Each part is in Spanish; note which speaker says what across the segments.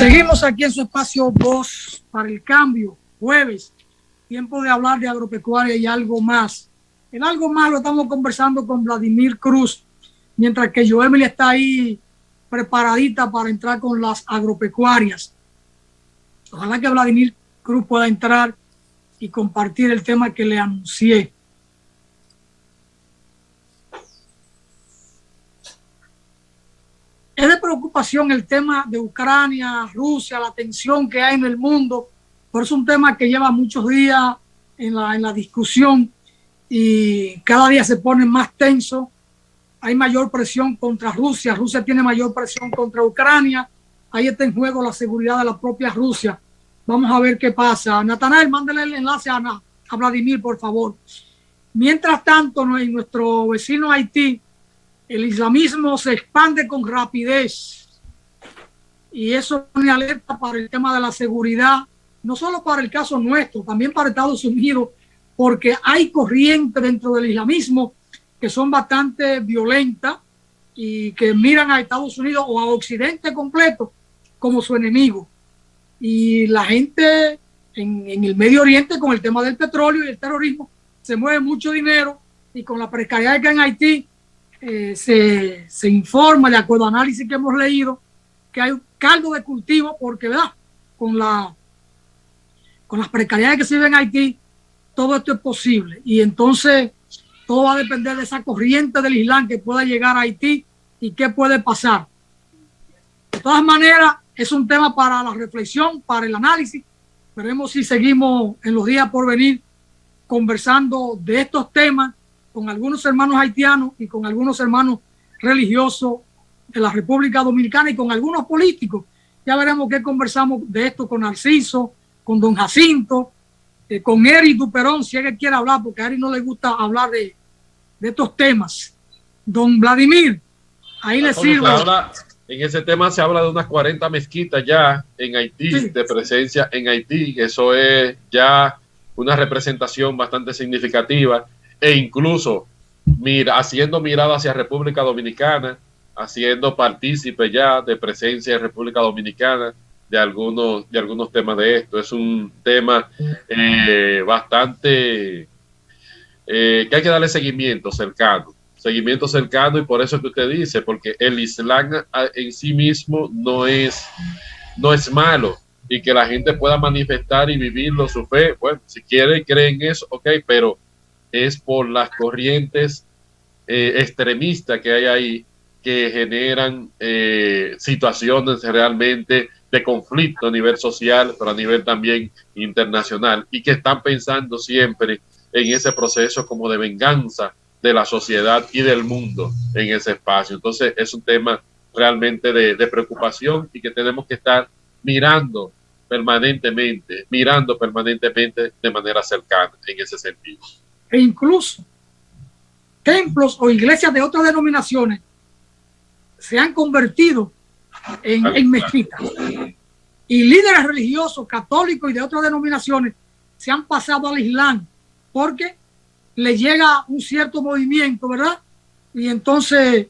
Speaker 1: Seguimos aquí en su espacio Voz para el Cambio, jueves, tiempo de hablar de agropecuaria y algo más. En algo más lo estamos conversando con Vladimir Cruz, mientras que Joemily está ahí preparadita para entrar con las agropecuarias. Ojalá que Vladimir Cruz pueda entrar y compartir el tema que le anuncié. Es de preocupación el tema de Ucrania, Rusia, la tensión que hay en el mundo, pero es un tema que lleva muchos días en la discusión y cada día se pone más tenso. Hay mayor presión contra Rusia, Rusia tiene mayor presión contra Ucrania, ahí está en juego la seguridad de la propia Rusia. Vamos a ver qué pasa. Natanael, mándale el enlace a Vladimir, por favor. Mientras tanto, en nuestro vecino Haití, el islamismo se expande con rapidez y eso pone alerta para el tema de la seguridad, no solo para el caso nuestro, también para Estados Unidos, porque hay corrientes dentro del islamismo que son bastante violentas y que miran a Estados Unidos o a Occidente completo como su enemigo. Y la gente en el Medio Oriente, con el tema del petróleo y el terrorismo, se mueve mucho dinero, y con la precariedad que hay en Haití, se informa, de acuerdo a análisis que hemos leído, que hay un caldo de cultivo, porque ¿verdad? Con las precariedades que se viven en Haití, todo esto es posible. Y entonces todo va a depender de esa corriente del Islam que pueda llegar a Haití y qué puede pasar. De todas maneras, es un tema para la reflexión, para el análisis. Veremos si seguimos en los días por venir conversando de estos temas con algunos hermanos haitianos y con algunos hermanos religiosos de la República Dominicana y con algunos políticos. Ya veremos qué conversamos de esto con Narciso, con don Jacinto, con Eri Duperón, si él quiere hablar, porque a Eri no le gusta hablar de estos temas. Don Vladimir, ahí le sirve.
Speaker 2: En ese tema se habla de unas 40 mezquitas ya en Haití, sí, de presencia en Haití. Eso es ya una representación bastante significativa, e incluso haciendo mirada hacia República Dominicana, haciendo partícipe ya de presencia en República Dominicana de algunos temas de esto. Es un tema bastante que hay que darle seguimiento cercano, y por eso que usted dice, porque el Islam en sí mismo no es malo, y que la gente pueda manifestar y vivirlo su fe, bueno, si quieren, creen eso, ok, pero es por las corrientes extremistas que hay ahí, que generan situaciones realmente de conflicto a nivel social, pero a nivel también internacional, y que están pensando siempre en ese proceso como de venganza de la sociedad y del mundo en ese espacio. Entonces es un tema realmente de preocupación, y que tenemos que estar mirando permanentemente de manera cercana en ese sentido.
Speaker 1: E incluso templos o iglesias de otras denominaciones se han convertido en mezquitas, y líderes religiosos católicos y de otras denominaciones se han pasado al Islam porque le llega un cierto movimiento, ¿verdad? Y entonces,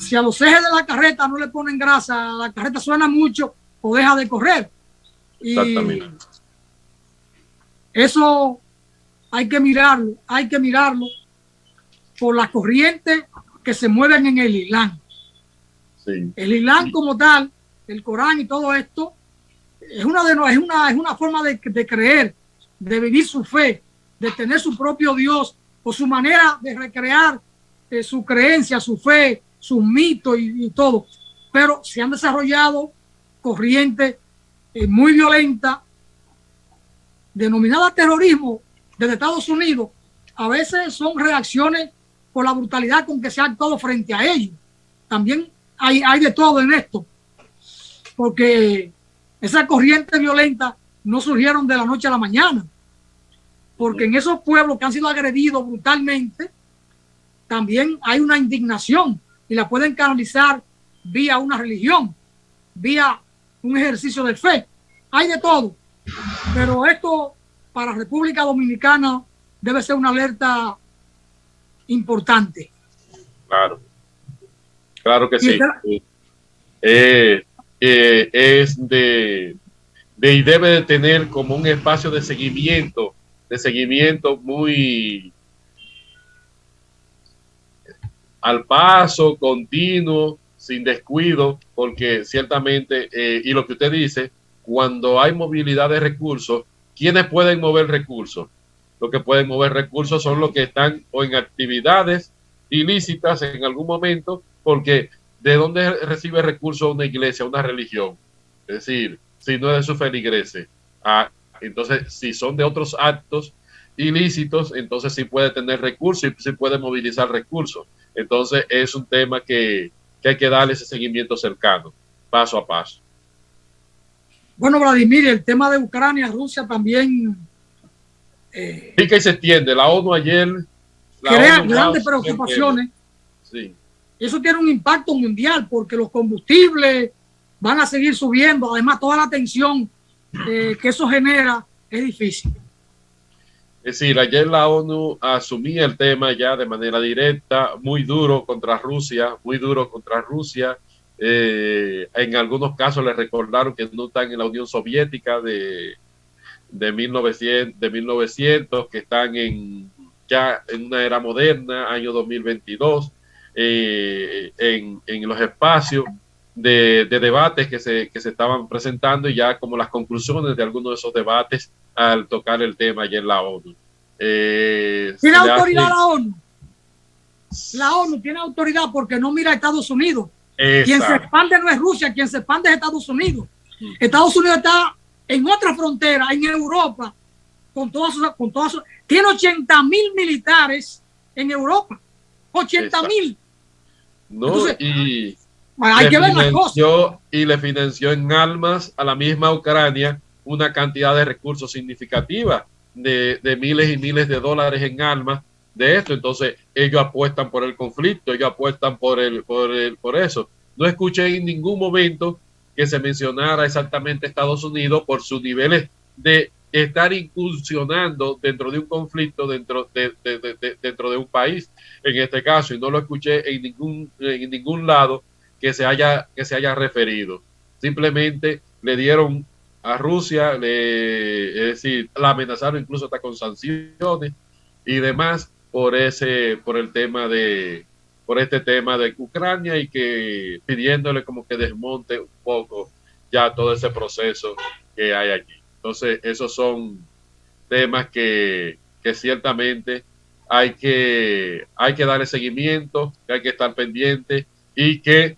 Speaker 1: si a los ejes de la carreta no le ponen grasa, la carreta suena mucho o deja de correr. Y eso hay que mirarlo por las corrientes que se mueven en el Islam. Sí. El Islam como tal, el Corán y todo esto, es una forma de creer, de vivir su fe, de tener su propio Dios, o su manera de recrear su creencia, su fe, sus mitos y todo. Pero se han desarrollado corrientes muy violentas, denominadas terrorismo desde Estados Unidos. A veces son reacciones por la brutalidad con que se ha actuado frente a ellos. También hay de todo en esto, porque esas corrientes violentas no surgieron de la noche a la mañana, porque en esos pueblos que han sido agredidos brutalmente también hay una indignación, y la pueden canalizar vía una religión, vía un ejercicio de fe. Hay de todo, pero esto para República Dominicana debe ser una alerta importante.
Speaker 2: Claro que sí. es y debe de tener como un espacio de seguimiento muy al paso, continuo, sin descuido, porque ciertamente, y lo que usted dice, cuando hay movilidad de recursos, ¿quiénes pueden mover recursos? Los que pueden mover recursos son los que están o en actividades ilícitas en algún momento, porque ¿de dónde recibe recursos una iglesia, una religión? Es decir, si no es de sus feligreses. Entonces, si son de otros actos ilícitos, entonces sí puede tener recursos y sí puede movilizar recursos. Entonces, es un tema que hay que darle ese seguimiento cercano, paso a paso.
Speaker 1: Bueno, Vladimir, el tema de Ucrania, Rusia también
Speaker 2: sí que se extiende. La ONU ayer
Speaker 1: crea grandes preocupaciones.
Speaker 2: Sí.
Speaker 1: Eso tiene un impacto mundial porque los combustibles van a seguir subiendo. Además, toda la tensión que eso genera es difícil.
Speaker 2: Es decir, ayer la ONU asumía el tema ya de manera directa, muy duro contra Rusia, muy duro contra Rusia. En algunos casos les recordaron que no están en la Unión Soviética de 1900, que están ya en una era moderna, año 2022, en los espacios de debates que se estaban presentando y ya como las conclusiones de algunos de esos debates al tocar el tema ayer en la ONU.
Speaker 1: ¿Tiene autoridad la ONU? La ONU tiene autoridad porque no mira a Estados Unidos. Exacto. Quien se expande no es Rusia, quien se expande es Estados Unidos. Estados Unidos está en otra frontera, en Europa, con todas sus, tiene 80,000 militares en Europa. 80,000.
Speaker 2: No, entonces,
Speaker 1: hay que ver las cosas.
Speaker 2: Y le financió en armas a la misma Ucrania una cantidad de recursos significativa de miles y miles de dólares en armas de esto. Entonces ellos apuestan por el conflicto, ellos apuestan por eso. No escuché en ningún momento que se mencionara exactamente Estados Unidos por sus niveles de estar incursionando dentro de un conflicto dentro de un país, en este caso, y no lo escuché en ningún lado que se haya referido. Simplemente le dieron a Rusia, es decir, la amenazaron incluso hasta con sanciones y demás por este tema de Ucrania, y que pidiéndole como que desmonte un poco ya todo ese proceso que hay aquí. Entonces, esos son temas que ciertamente hay que darle seguimiento, que hay que estar pendiente, y que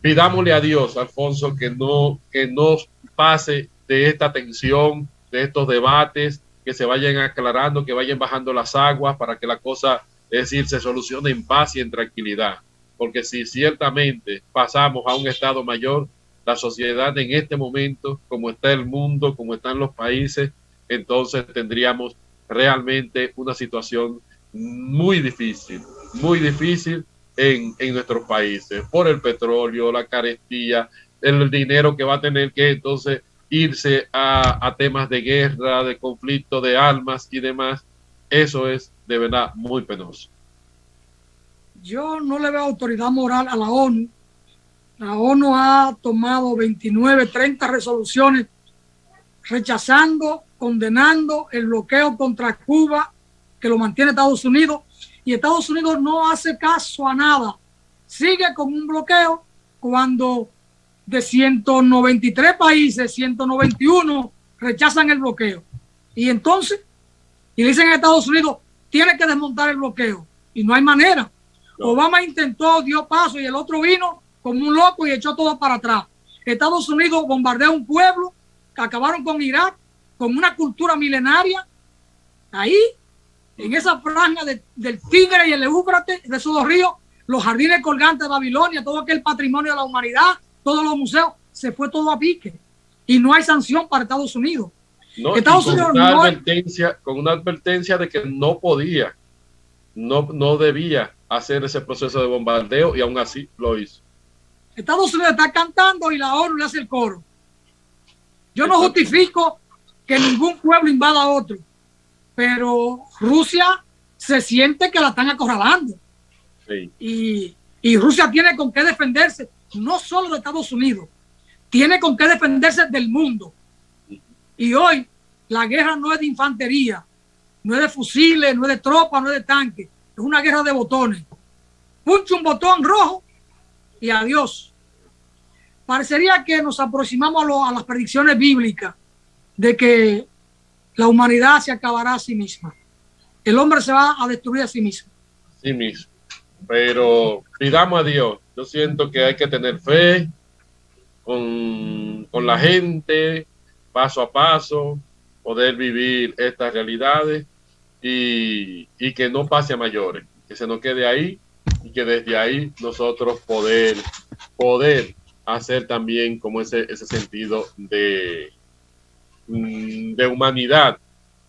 Speaker 2: pidámosle a Dios, Alfonso, que no pase de esta tensión, de estos debates, que se vayan aclarando, que vayan bajando las aguas para que la cosa, es decir, se solucione en paz y en tranquilidad. Porque si ciertamente pasamos a un estado mayor, la sociedad en este momento, como está el mundo, como están los países, entonces tendríamos realmente una situación muy difícil en nuestros países, por el petróleo, la carestía, el dinero que va a tener que entonces irse a temas de guerra, de conflicto, de armas y demás. Eso es de verdad muy penoso.
Speaker 1: Yo no le veo autoridad moral a la ONU. La ONU ha tomado 29, 30 resoluciones rechazando, condenando el bloqueo contra Cuba que lo mantiene Estados Unidos, y Estados Unidos no hace caso a nada. Sigue con un bloqueo cuando de 193 países, 191 rechazan el bloqueo. Y entonces, y dicen a Estados Unidos, tiene que desmontar el bloqueo. Y no hay manera. No. Obama intentó, dio paso, y el otro vino como un loco y echó todo para atrás. Estados Unidos bombardeó un pueblo, que acabaron con Irak, con una cultura milenaria. Ahí, en esa franja del Tigre y el Éufrates, de esos dos ríos, los jardines colgantes de Babilonia, todo aquel patrimonio de la humanidad, todos los museos, se fue todo a pique. Y no hay sanción para Estados Unidos.
Speaker 2: No, Estados Unidos con una advertencia de que no podía, no debía hacer ese proceso de bombardeo, y aún así lo hizo.
Speaker 1: Estados Unidos está cantando y la ONU le hace el coro. Yo no justifico que ningún pueblo invada a otro, pero Rusia se siente que la están acorralando. Sí. Y Rusia tiene con qué defenderse, no solo de Estados Unidos, tiene con qué defenderse del mundo. Y hoy la guerra no es de infantería, no es de fusiles, no es de tropas, no es de tanques, es una guerra de botones. Puncha un botón rojo y adiós. Parecería que nos aproximamos a las predicciones bíblicas de que la humanidad se acabará a sí misma. El hombre se va a destruir a sí mismo.
Speaker 2: Sí mismo. Pero pidamos a Dios. Yo siento que hay que tener fe con la gente, paso a paso, poder vivir estas realidades y que no pase a mayores, que se nos quede ahí y que desde ahí nosotros poder hacer también como ese sentido de humanidad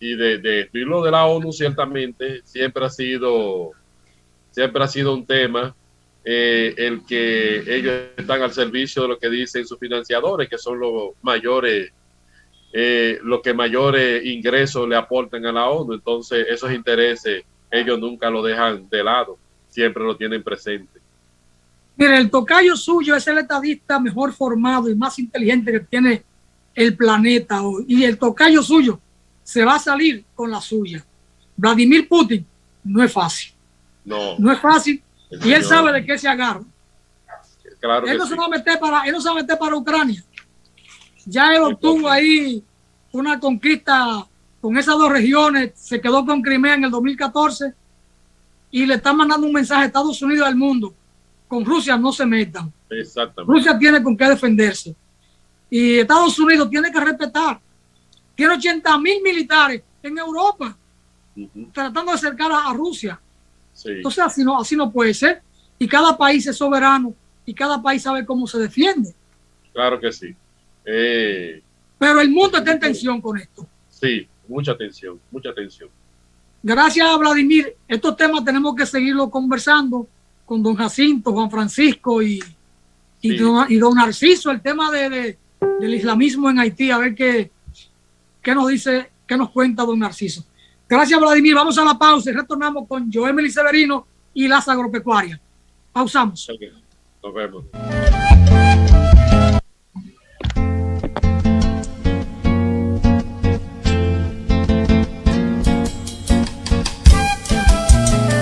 Speaker 2: y de esto. Y lo de la ONU ciertamente siempre ha sido un tema, el que ellos están al servicio de lo que dicen sus financiadores, que son los que mayores ingresos le aportan a la ONU. Entonces esos intereses ellos nunca lo dejan de lado, siempre lo tienen presente.
Speaker 1: Mire, el tocayo suyo es el estadista mejor formado y más inteligente que tiene el planeta hoy. Y el tocayo suyo se va a salir con la suya. Vladimir Putin no es fácil. No es fácil. Y él sabe de qué se agarra.
Speaker 2: Claro,
Speaker 1: él no se va a meter para Ucrania. Ya él obtuvo ahí una conquista con esas dos regiones. Se quedó con Crimea en el 2014 y le está mandando un mensaje a Estados Unidos y al mundo. Con Rusia no se metan.
Speaker 2: Exactamente.
Speaker 1: Rusia tiene con qué defenderse. Y Estados Unidos tiene que respetar. Tiene 80,000 militares en Europa tratando de acercar a Rusia.
Speaker 2: Sí.
Speaker 1: Entonces así no puede ser. Y cada país es soberano y cada país sabe cómo se defiende.
Speaker 2: Claro que sí.
Speaker 1: Pero el mundo está en tensión con esto.
Speaker 2: Sí, mucha tensión, mucha tensión.
Speaker 1: Gracias a Vladimir, estos temas tenemos que seguirlo conversando con don Jacinto, Juan Francisco y don Narciso, el tema del islamismo en Haití, a ver qué nos dice, qué nos cuenta don Narciso. Gracias, Vladimir. Vamos a la pausa y retornamos con Joemely Severino y las agropecuarias. Pausamos.
Speaker 2: Okay. Nos vemos.